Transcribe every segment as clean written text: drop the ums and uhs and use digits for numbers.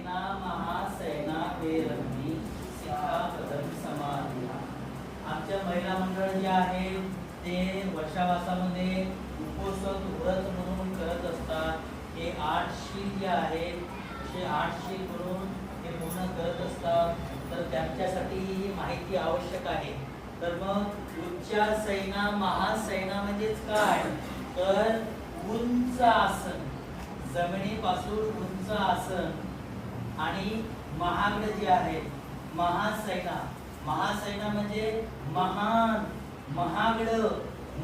सैना महासैना बेरंगी शिखा कदम समाधी. आमच्या महिला मंडळ जे आहे ते वर्षावासामध्ये उपोषण व्रत म्हणून करत असतात. हे 8 शील जे आहेत असे 8 शील करून हे पूर्ण करत असतात. तर त्यांच्यासाठी ही माहिती आवश्यक आहे. तर मग उच्चासैना महासैना म्हणजेच काय, तर उंच आसन, जमिनीपासून उंच आसन. आणि महागड जे आहे महासैना, महासैना म्हणजे महान, महागड,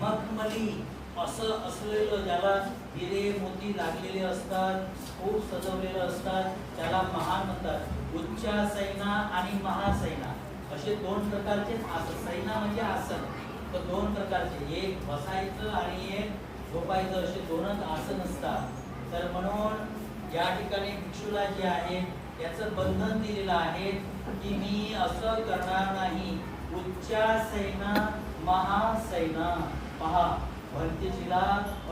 मखमली असं असलेलं, ज्याला हिरे मोती लागलेले असतात, खूप सजवलेलं असतात, त्याला महान म्हणतात. उच्चासैना आणि महासैना असे 2 प्रकारचे आसन. सैना म्हणजे आसन, तर 2 प्रकारचे, एक बसायचं आणि एक झोपायचं, असे 2च आसन असतात. तर म्हणून या ठिकाणी भिक्षूला जे आहे याचं बंधन दिलेलं आहे की मी असं करणार नाही. उच्चासैना महासैना. पहा, भंतेजीला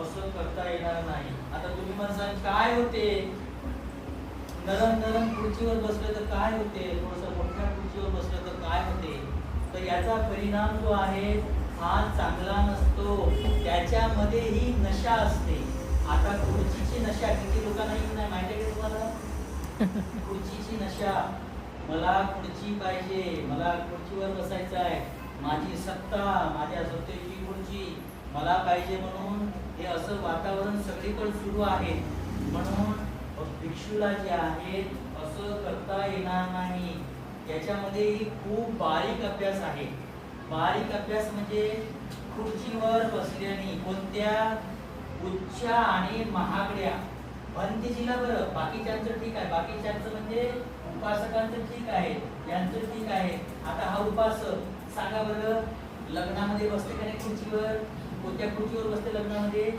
असं करता येणार नाही. आता तुम्ही म्हणसाल काय होते, नरम नरम खुर्चीवर बसले तर काय होते, थोडंसं मोठ्या खुर्चीवर बसलं तर काय होते. तर याचा परिणाम जो आहे हा चांगला नसतो. त्याच्यामध्ये ही नशा असते. आता खुर्चीची नशा किती लोकांना येत नाही माहिती आहे का तुम्हाला? खुर्चीची नशा, मला खुर्ची पाहिजे, मला खुर्चीवर बसायचं आहे, माझी सत्ता, माझ्या सत्तेची खुर्ची मला पाहिजे, म्हणून हे असं वातावरण सगळीकडे सुरू आहे. म्हणून भिक्षूला जे आहे असं करता येणार नाही. याच्यामध्ये खूप बारीक अभ्यास आहे. बारीक अभ्यास म्हणजे खुर्चीवर बसल्याने कोणत्या उच्च आणि महागड्या. भंतेजीला बरं, बाकीच्यांचं ठीक आहे, बाकीच्यांचं म्हणजे उपासकांचं ठीक आहे, यांचं ठीक आहे. आता हा उपासक सांगा बरं, लग्नामध्ये बसते का नाही खुर्चीवर? कोणत्या खुर्चीवर बसते लग्नामध्ये?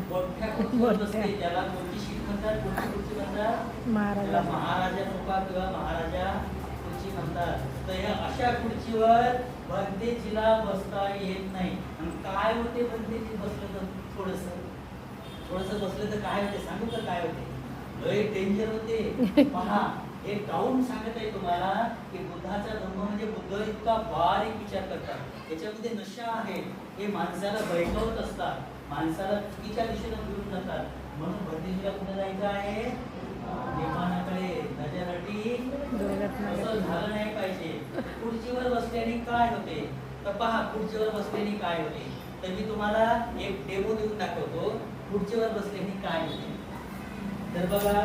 मोठ्या खुर्चीवर बसते. त्याला कोणती शीट म्हणतात, कोणती खुर्ची म्हणतात? महाराजा कृपा किंवा महाराजा खुर्ची म्हणतात. तर या अशा खुर्चीवर भंतेजीला बसता येत नाही. आणि काय होते भंतेजी बसलं तर, थोडस बसलं तर काय होते सांगू का? काय होते? लय डेंजर होते. पहा, एक डाऊन सांगत आहे तुम्हाला की बुद्धाचा धर्म म्हणजे बुद्ध इतका बारीक विचार करतात. याच्यामध्ये नशा आहे. हे माणसाला बैठवत असतात, माणसाला चुकीच्या दिशेने घेऊन जातात. म्हणून भंतेजीला कुठे जायचं आहे? देवानाकडे. नजरटी असं झालं नाही पाहिजे. खुर्चीवर बसल्याने काय होते तर पहा, खुर्चीवर बसल्याने काय होते तर मी तुम्हाला एक डेमो देऊन दाखवतो. खुर्चीवर बसल्याने काय होते तर बघा,